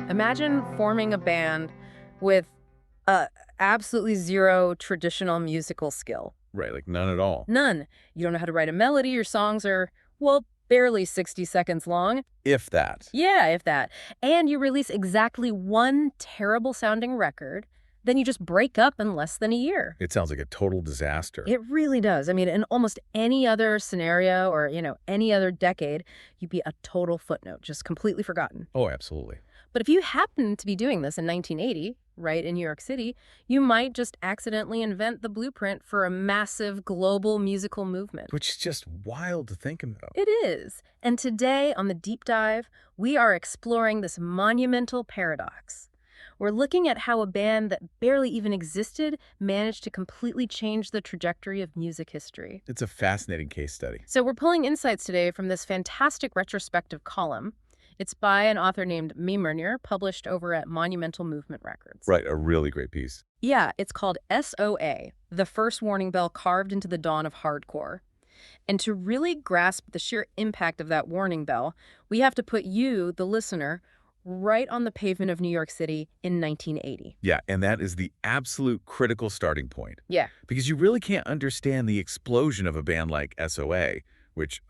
Imagine forming a band with uh, absolutely zero traditional musical skill. Right, like none at all. None. You don't know how to write a melody. Your songs are, well, barely 60 seconds long. If that. Yeah, if that. And you release exactly one terrible sounding record, then you just break up in less than a year. It sounds like a total disaster. It really does. I mean, in almost any other scenario or, any other decade, you'd be a total footnote, just completely forgotten. Oh, absolutely. But if you happen to be doing this in 1980, right, in New York City, you might just accidentally invent the blueprint for a massive global musical movement. Which is just wild to think about. It is. And today on the Deep Dive, we are exploring this monumental paradox. We're looking at how a band that barely even existed managed to completely change the trajectory of music history. It's a fascinating case study. So we're pulling insights today from this fantastic retrospective column. It's by an author named Mimernir, published over at Monumental Movement Records. Right, a really great piece. Yeah, it's called S.O.A., the first warning bell carved into the dawn of hardcore. And to really grasp the sheer impact of that warning bell, we have to put you, the listener, right on the pavement of New York City in 1980. Yeah, and that is the absolute critical starting point. Yeah. Because you really can't understand the explosion of a band like S.O.A., which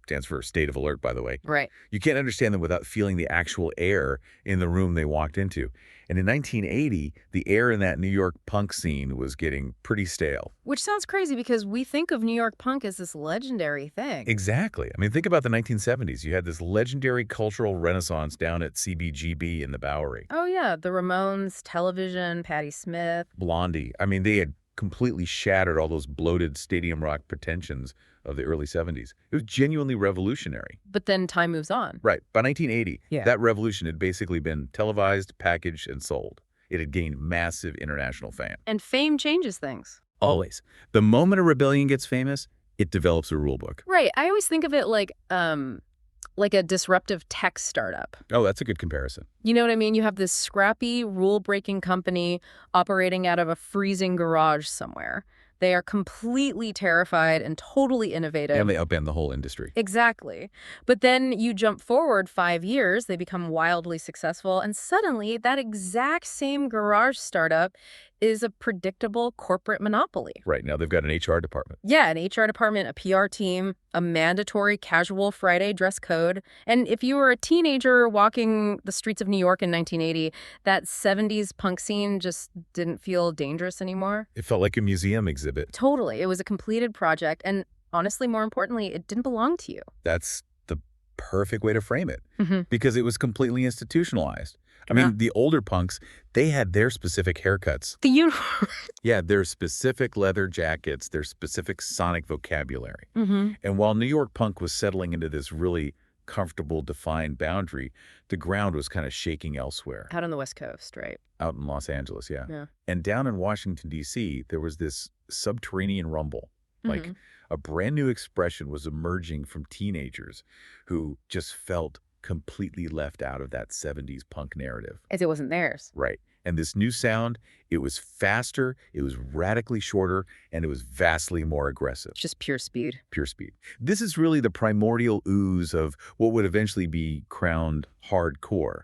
stands for State of Alert, by the way. Right. You can't understand them without feeling the actual air in the room they walked into. And in 1980, the air in that New York punk scene was getting pretty stale. Which sounds crazy because we think of New York punk as this legendary thing. Exactly. I mean, think about the 1970s. You had this legendary cultural renaissance down at CBGB in the Bowery. Oh, yeah. The Ramones, Television, Patti Smith. Blondie. I mean, they had completely shattered all those bloated stadium rock pretensions of the early 70s. It was genuinely revolutionary. But then time moves on. Right. By 1980, Yeah. that revolution had basically been televised, packaged, and sold. It had gained massive international fame. And fame changes things. Always. The moment a rebellion gets famous, it develops a rule book. Right. I always think of it like a disruptive tech startup. Oh, that's a good comparison. You know what I mean? You have this scrappy, rule-breaking company operating out of a freezing garage somewhere. They are completely terrified and totally innovative. And they upend the whole industry. Exactly. But then you jump forward 5 years, they become wildly successful, and suddenly that exact same garage startup is a predictable corporate monopoly. Right. Now they've got an HR department. Yeah, an HR department, a PR team, a mandatory casual Friday dress code. And if you were a teenager walking the streets of New York in 1980, that 70s punk scene just didn't feel dangerous anymore. It felt like a museum exhibit. Totally. It was a completed project. And honestly, more importantly, it didn't belong to you. That's the perfect way to frame it. Mm-hmm. Because it was completely institutionalized. I mean, the older punks, they had their specific haircuts. The uniform. Yeah, their specific leather jackets, their specific sonic vocabulary. Mm-hmm. And while New York punk was settling into this really comfortable, defined boundary, the ground was kind of shaking elsewhere. Out on the West Coast, right? Out in Los Angeles, yeah. Yeah. And down in Washington, D.C., there was this subterranean rumble. Like a brand new expression was emerging from teenagers who just felt completely left out of that 70s punk narrative. As it wasn't theirs. Right. And this new sound, it was faster, it was radically shorter, and it was vastly more aggressive. Just pure speed. Pure speed. This is really the primordial ooze of what would eventually be crowned hardcore.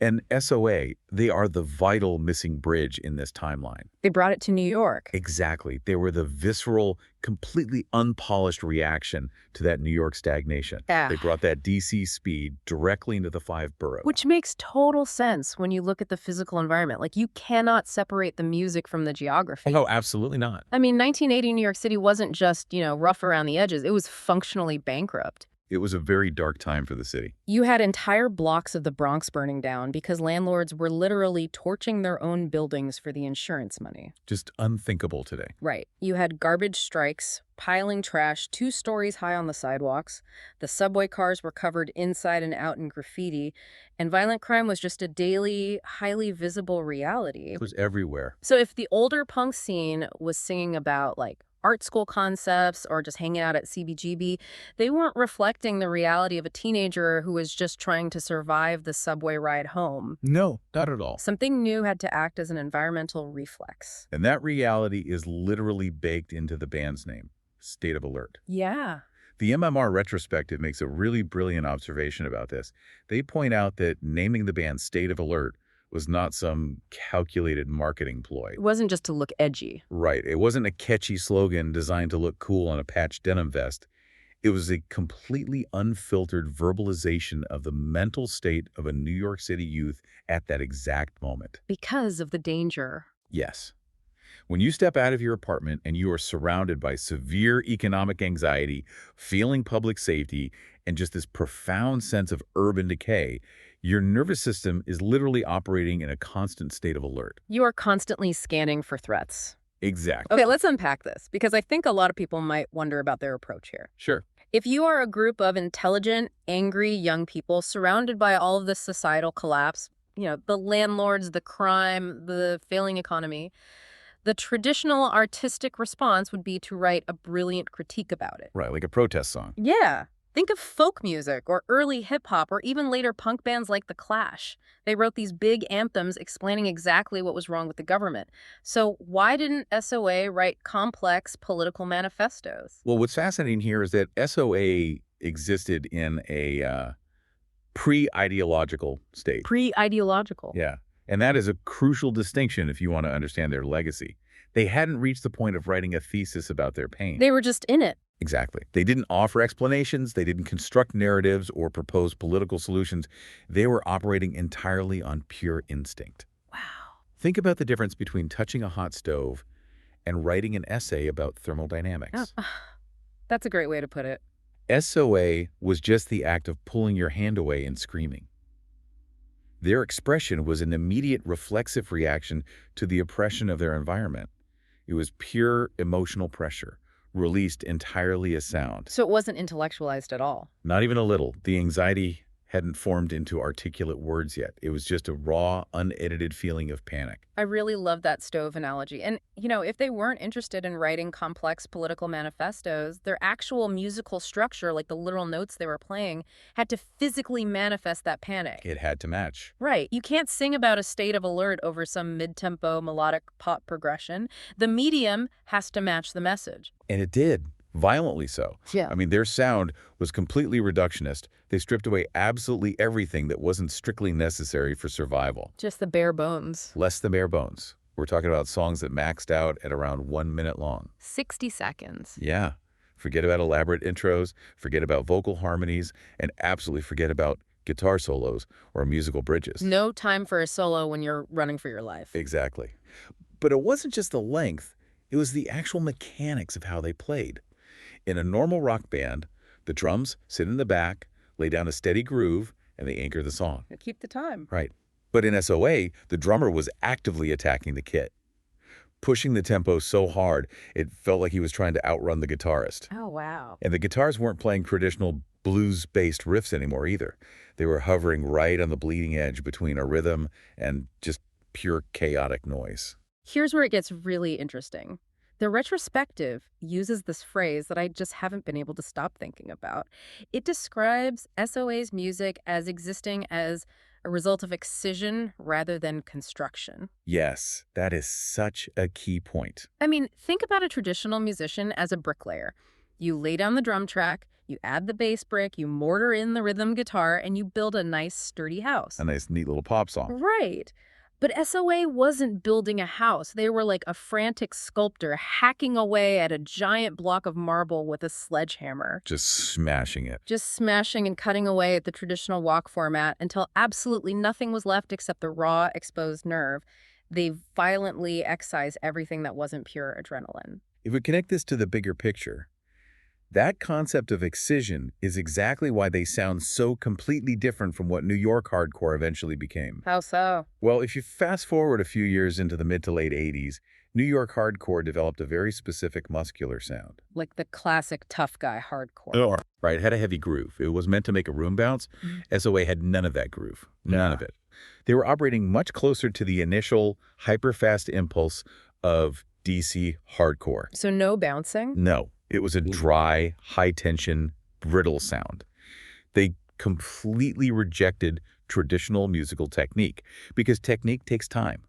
And S.O.A., they are the vital missing bridge in this timeline. They brought it to New York. Exactly. They were the visceral, completely unpolished reaction to that New York stagnation. They brought that D.C. speed directly into the 5 boroughs. Which makes total sense when you look at the physical environment. Like, you cannot separate the music from the geography. Oh, absolutely not. I mean, 1980 New York City wasn't just, rough around the edges. It was functionally bankrupt. It was a very dark time for the city. You had entire blocks of the Bronx burning down because landlords were literally torching their own buildings for the insurance money. Just unthinkable today. Right. You had garbage strikes, piling trash 2 stories high on the sidewalks. The subway cars were covered inside and out in graffiti. And violent crime was just a daily, highly visible reality. It was everywhere. So if the older punk scene was singing about, like, art school concepts or just hanging out at CBGB, they weren't reflecting the reality of a teenager who was just trying to survive the subway ride home. No, not at all. Something new had to act as an environmental reflex. And that reality is literally baked into the band's name, State of Alert. Yeah. The MMR retrospective makes a really brilliant observation about this. They point out that naming the band State of Alert was not some calculated marketing ploy. It wasn't just to look edgy. Right. It wasn't a catchy slogan designed to look cool on a patched denim vest. It was a completely unfiltered verbalization of the mental state of a New York City youth at that exact moment. Because of the danger. Yes. When you step out of your apartment and you are surrounded by severe economic anxiety, feeling public safety, and just this profound sense of urban decay, your nervous system is literally operating in a constant state of alert. You are constantly scanning for threats. Exactly. Okay, let's unpack this, because I think a lot of people might wonder about their approach here. Sure. If you are a group of intelligent, angry young people surrounded by all of this societal collapse, the landlords, the crime, the failing economy, the traditional artistic response would be to write a brilliant critique about it. Right, like a protest song. Yeah. Think of folk music or early hip-hop or even later punk bands like The Clash. They wrote these big anthems explaining exactly what was wrong with the government. So why didn't SOA write complex political manifestos? Well, what's fascinating here is that SOA existed in a pre-ideological state. Pre-ideological. Yeah. And that is a crucial distinction if you want to understand their legacy. They hadn't reached the point of writing a thesis about their pain. They were just in it. Exactly. They didn't offer explanations. They didn't construct narratives or propose political solutions. They were operating entirely on pure instinct. Wow. Think about the difference between touching a hot stove and writing an essay about thermodynamics. Oh, that's a great way to put it. SOA was just the act of pulling your hand away and screaming. Their expression was an immediate reflexive reaction to the oppression of their environment. It was pure emotional pressure, released entirely as sound. So it wasn't intellectualized at all. Not even a little. The anxiety hadn't formed into articulate words yet. It was just a raw, unedited feeling of panic. I really love that stove analogy. And, if they weren't interested in writing complex political manifestos, their actual musical structure, like the literal notes they were playing, had to physically manifest that panic. It had to match. Right. You can't sing about a state of alert over some mid-tempo melodic pop progression. The medium has to match the message. And it did. Violently so. Yeah. I mean, their sound was completely reductionist. They stripped away absolutely everything that wasn't strictly necessary for survival. Just the bare bones. Less than bare bones. We're talking about songs that maxed out at around 1 minute long. 60 seconds. Yeah. Forget about elaborate intros, forget about vocal harmonies, and absolutely forget about guitar solos or musical bridges. No time for a solo when you're running for your life. Exactly. But it wasn't just the length. It was the actual mechanics of how they played. In a normal rock band, the drums sit in the back, lay down a steady groove, and they anchor the song. Keep the time. Right. But in SOA, the drummer was actively attacking the kit, pushing the tempo so hard it felt like he was trying to outrun the guitarist. Oh, wow. And the guitars weren't playing traditional blues-based riffs anymore either. They were hovering right on the bleeding edge between a rhythm and just pure chaotic noise. Here's where it gets really interesting. The retrospective uses this phrase that I just haven't been able to stop thinking about. It describes SOA's music as existing as a result of excision rather than construction. Yes, that is such a key point. I mean, think about a traditional musician as a bricklayer. You lay down the drum track, you add the bass brick, you mortar in the rhythm guitar, and you build a nice, sturdy house. A nice, neat little pop song. Right. But SOA wasn't building a house. They were like a frantic sculptor hacking away at a giant block of marble with a sledgehammer. Just smashing it. Just smashing and cutting away at the traditional walk format until absolutely nothing was left except the raw, exposed nerve. They violently excise everything that wasn't pure adrenaline. If we connect this to the bigger picture, that concept of excision is exactly why they sound so completely different from what New York hardcore eventually became. How so? Well, if you fast forward a few years into the mid to late 80s, New York hardcore developed a very specific muscular sound. Like the classic tough guy hardcore. Right, it had a heavy groove. It was meant to make a room bounce. SOA had none of that groove. None of it. They were operating much closer to the initial hyper-fast impulse of DC hardcore. So no bouncing? No. It was a dry, high-tension, brittle sound. They completely rejected traditional musical technique because technique takes time.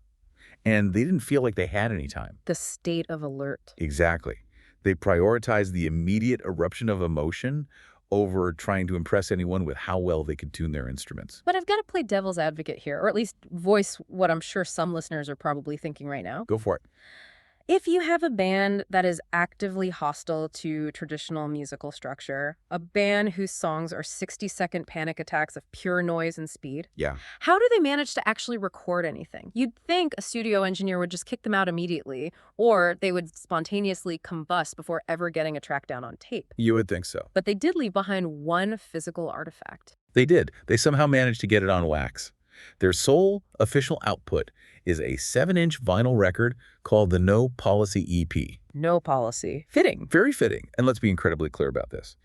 And they didn't feel like they had any time. The state of alert. Exactly. They prioritized the immediate eruption of emotion over trying to impress anyone with how well they could tune their instruments. But I've got to play devil's advocate here, or at least voice what I'm sure some listeners are probably thinking right now. Go for it. If you have a band that is actively hostile to traditional musical structure, a band whose songs are 60-second panic attacks of pure noise and speed, Yeah. how do they manage to actually record anything? You'd think a studio engineer would just kick them out immediately, or they would spontaneously combust before ever getting a track down on tape. You would think so. But they did leave behind one physical artifact. They did. They somehow managed to get it on wax. Their sole official output is a 7-inch vinyl record called the No Policy EP. No policy. Fitting. Very fitting. And let's be incredibly clear about this.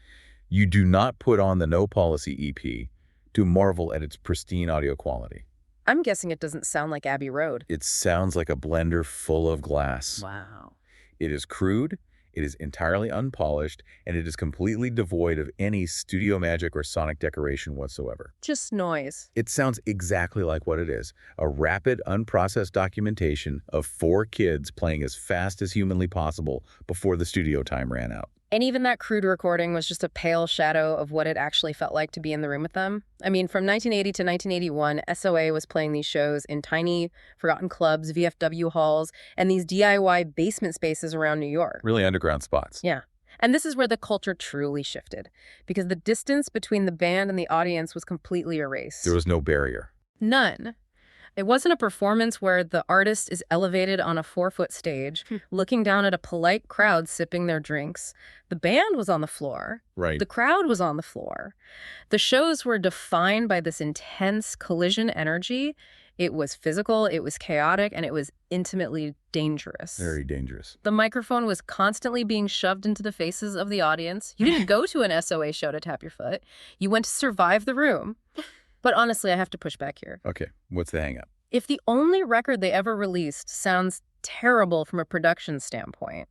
You do not put on the No Policy EP to marvel at its pristine audio quality. I'm guessing it doesn't sound like Abbey Road. It sounds like a blender full of glass. Wow. It is crude, it is entirely unpolished, and it is completely devoid of any studio magic or sonic decoration whatsoever. Just noise. It sounds exactly like what it is, a rapid, unprocessed documentation of 4 kids playing as fast as humanly possible before the studio time ran out. And even that crude recording was just a pale shadow of what it actually felt like to be in the room with them. I mean, from 1980 to 1981, S.O.A. was playing these shows in tiny, forgotten clubs, VFW halls, and these DIY basement spaces around New York. Really underground spots. Yeah. And this is where the culture truly shifted, because the distance between the band and the audience was completely erased. There was no barrier. None. It wasn't a performance where the artist is elevated on a 4-foot stage, looking down at a polite crowd sipping their drinks. The band was on the floor. Right. The crowd was on the floor. The shows were defined by this intense collision energy. It was physical, it was chaotic, and it was intimately dangerous. Very dangerous. The microphone was constantly being shoved into the faces of the audience. You didn't go to an S.O.A. show to tap your foot. You went to survive the room. But honestly, I have to push back here. Okay, what's the hang-up? If the only record they ever released sounds terrible from a production standpoint,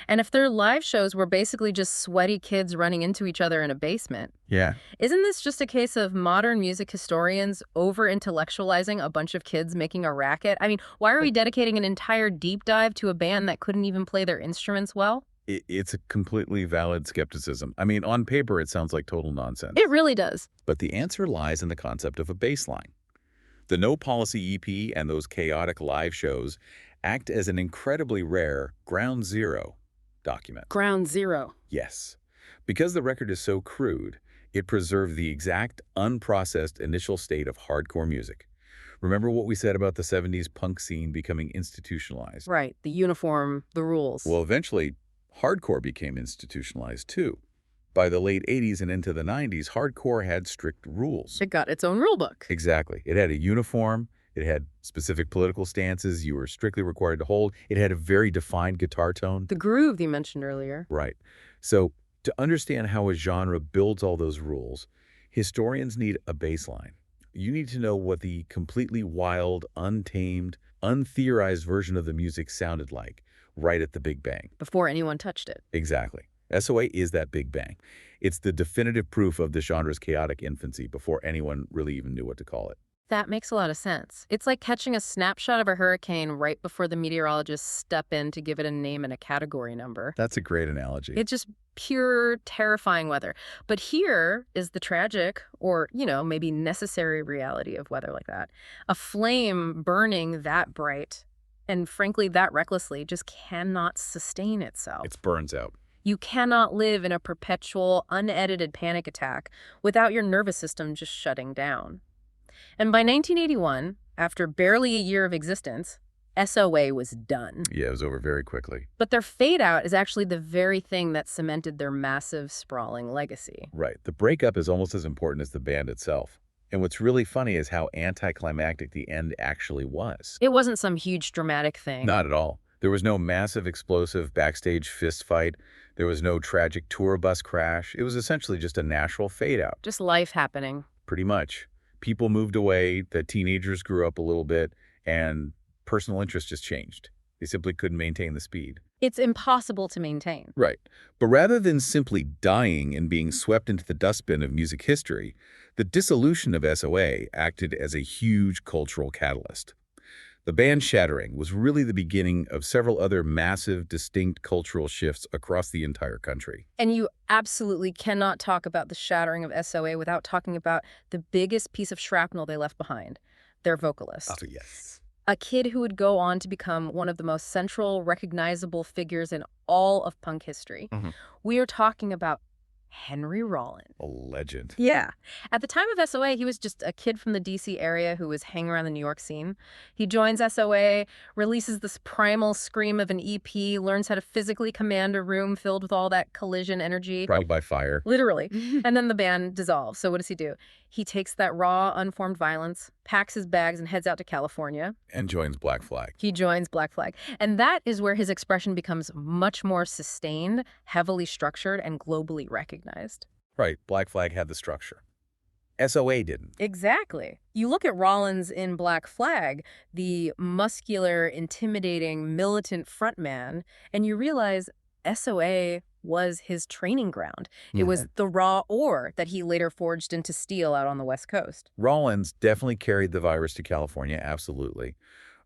and if their live shows were basically just sweaty kids running into each other in a basement, Yeah. isn't this just a case of modern music historians over-intellectualizing a bunch of kids making a racket? I mean, why are we dedicating an entire deep dive to a band that couldn't even play their instruments well? It's a completely valid skepticism. I mean, on paper, it sounds like total nonsense. It really does. But the answer lies in the concept of a baseline. The No Policy EP and those chaotic live shows act as an incredibly rare ground zero document. Ground zero. Yes. Because the record is so crude, it preserved the exact unprocessed initial state of hardcore music. Remember what we said about the 70s punk scene becoming institutionalized? Right. The uniform, the rules. Well, eventually, hardcore became institutionalized too. By the late 80s and into the 90s, hardcore had strict rules. It got its own rule book. Exactly. It had a uniform. It had specific political stances you were strictly required to hold. It had a very defined guitar tone. The groove you mentioned earlier. Right. So to understand how a genre builds all those rules, historians need a baseline. You need to know what the completely wild, untamed, untheorized version of the music sounded like right at the Big Bang. Before anyone touched it. Exactly. S.O.A. is that Big Bang. It's the definitive proof of the genre's chaotic infancy before anyone really even knew what to call it. That makes a lot of sense. It's like catching a snapshot of a hurricane right before the meteorologists step in to give it a name and a category number. That's a great analogy. It's just pure, terrifying weather. But here is the tragic, or, maybe necessary reality of weather like that. A flame burning that bright and frankly that recklessly just cannot sustain itself. It burns out. You cannot live in a perpetual, unedited panic attack without your nervous system just shutting down. And by 1981, after barely a year of existence, S.O.A. was done. Yeah, it was over very quickly. But their fade out is actually the very thing that cemented their massive, sprawling legacy. Right. The breakup is almost as important as the band itself. And what's really funny is how anticlimactic the end actually was. It wasn't some huge dramatic thing. Not at all. There was no massive explosive backstage fist fight. There was no tragic tour bus crash. It was essentially just a natural fade out. Just life happening. Pretty much. People moved away, the teenagers grew up a little bit, and personal interest just changed. They simply couldn't maintain the speed. It's impossible to maintain. Right. But rather than simply dying and being swept into the dustbin of music history, the dissolution of S.O.A. acted as a huge cultural catalyst. The band shattering was really the beginning of several other massive, distinct cultural shifts across the entire country. And you absolutely cannot talk about the shattering of SOA without talking about the biggest piece of shrapnel they left behind, their Oh, vocalist. yes. A kid who would go on to become one of the most central, recognizable figures in all of punk history. Mhm. We are talking about Henry Rollins. A legend. Yeah. At the time of SOA, he was just a kid from the DC area who was hanging around the New York scene. He joins SOA, releases this primal scream of an EP, learns how to physically command a room filled with all that collision energy. Trial by fire. Literally. And then the band dissolves. So what does he do? He takes that raw, unformed violence, packs his bags, and heads out to California. And joins Black Flag. He joins Black Flag. And that is where his expression becomes much more sustained, heavily structured, and globally recognized. Right, Black Flag had the structure. SOA didn't. Exactly. You look at Rollins in Black Flag, the muscular, intimidating, militant frontman, and you realize SOA was his training ground. It was the raw ore that he later forged into steel out on the West Coast. Rollins definitely carried the virus to California, absolutely.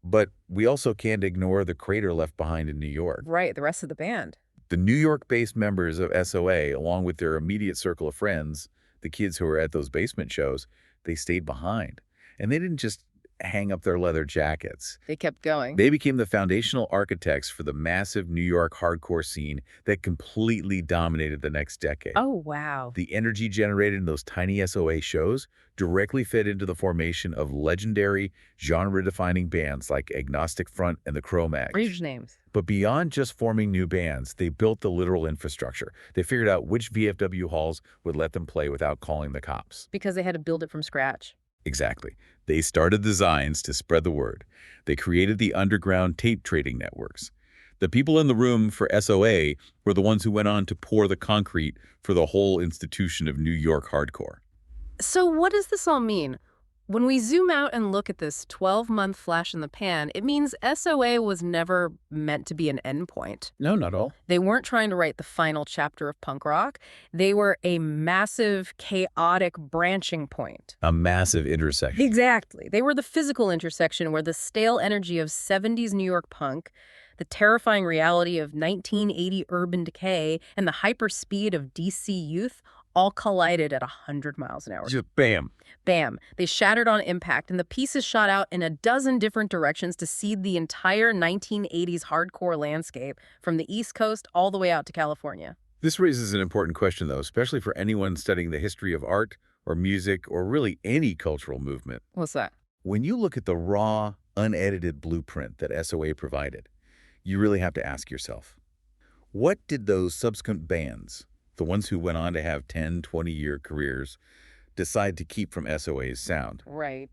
But we also can't ignore the crater left behind in New York. Right, the rest of the band. The New York-based members of SOA, along with their immediate circle of friends, the kids who were at those basement shows, they stayed behind. And they didn't just hang up their leather jackets. They kept going. They became the foundational architects for the massive New York hardcore scene that completely dominated the next decade. Oh, wow. The energy generated in those tiny SOA shows directly fed into the formation of legendary, genre-defining bands like Agnostic Front and the Cro-Mags. Huge names. But beyond just forming new bands, they built the literal infrastructure. They figured out which VFW halls would let them play without calling the cops. Because they had to build it from scratch. Exactly. They started designs to spread the word. They created the underground tape trading networks. The people in the room for SOA were the ones who went on to pour the concrete for the whole institution of New York hardcore. So what does this all mean? When we zoom out and look at this 12-month flash in the pan, it means SOA was never meant to be an endpoint. No, not all. They weren't trying to write the final chapter of punk rock. They were a massive, chaotic branching point. A massive intersection. Exactly. They were the physical intersection where the stale energy of 70s New York punk, the terrifying reality of 1980 urban decay, and the hyperspeed of DC youth all collided at 100 miles an hour. Just bam. Bam. They shattered on impact, and the pieces shot out in a dozen different directions to seed the entire 1980s hardcore landscape from the East Coast all the way out to California. This raises an important question, though, especially for anyone studying the history of art or music or really any cultural movement. What's that? When you look at the raw, unedited blueprint that SOA provided, you really have to ask yourself, what did those subsequent bands, the ones who went on to have 10, 20-year careers, decide to keep from SOA's sound? Right.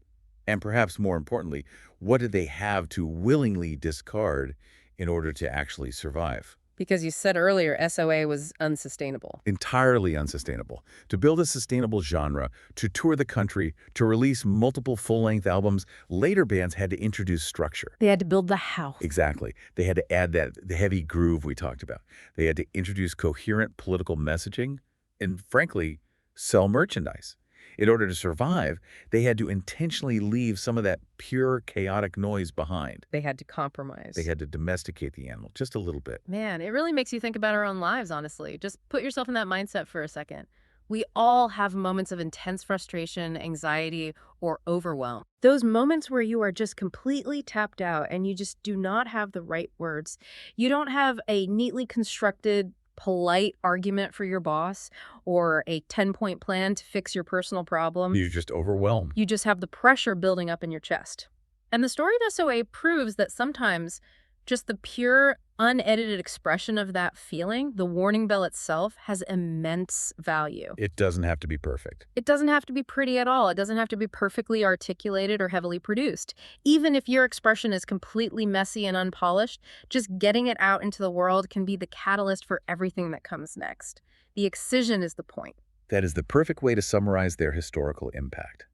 And perhaps more importantly, what did they have to willingly discard in order to actually survive? Because you said earlier SOA was unsustainable. Entirely unsustainable. To build a sustainable genre, to tour the country, to release multiple full-length albums, later bands had to introduce structure. They had to build the house. Exactly. They had to add the heavy groove we talked about. They had to introduce coherent political messaging and, frankly, sell merchandise. In order to survive, they had to intentionally leave some of that pure, chaotic noise behind. They had to compromise. They had to domesticate the animal just a little bit. Man, it really makes you think about our own lives, honestly. Just put yourself in that mindset for a second. We all have moments of intense frustration, anxiety, or overwhelm. Those moments where you are just completely tapped out and you just do not have the right words. You don't have a neatly constructed, polite argument for your boss or a 10-point plan to fix your personal problem. You're just overwhelmed. You just have the pressure building up in your chest. And the story of SOA proves that sometimes just the pure, unedited expression of that feeling, the warning bell itself, has immense value. It doesn't have to be perfect. It doesn't have to be pretty at all. It doesn't have to be perfectly articulated or heavily produced. Even if your expression is completely messy and unpolished, just getting it out into the world can be the catalyst for everything that comes next. The excision is the point. That is the perfect way to summarize their historical impact.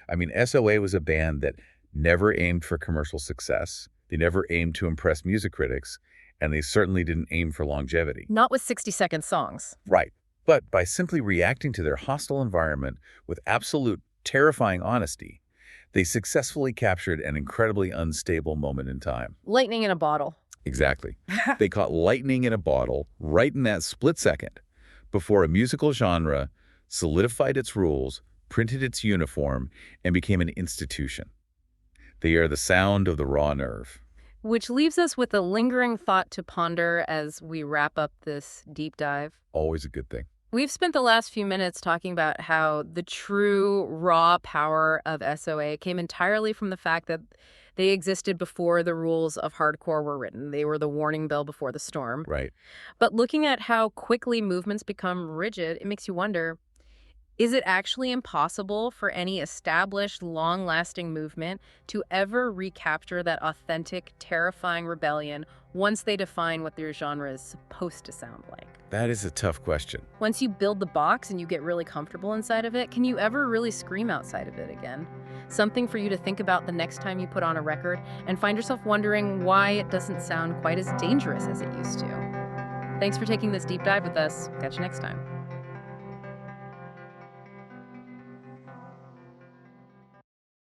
I mean, SOA was a band that never aimed for commercial success. They never aimed to impress music critics, and they certainly didn't aim for longevity. Not with 60-second songs. Right. But by simply reacting to their hostile environment with absolute terrifying honesty, They successfully captured an incredibly unstable moment in time. Lightning in a bottle. Exactly. They caught lightning in a bottle right in that split second before a musical genre solidified its rules, printed its uniform, and became an institution. They are the sound of the raw nerve. Which leaves us with a lingering thought to ponder as we wrap up this deep dive. Always a good thing. We've spent the last few minutes talking about how the true raw power of SOA came entirely from the fact that they existed before the rules of hardcore were written. They were the warning bell before the storm. Right. But looking at how quickly movements become rigid, it makes you wonder, is it actually impossible for any established, long-lasting movement to ever recapture that authentic, terrifying rebellion once they define what their genre is supposed to sound like? That is a tough question. Once you build the box and you get really comfortable inside of it, can you ever really scream outside of it again? Something for you to think about the next time you put on a record and find yourself wondering why it doesn't sound quite as dangerous as it used to. Thanks for taking this deep dive with us. Catch you next time.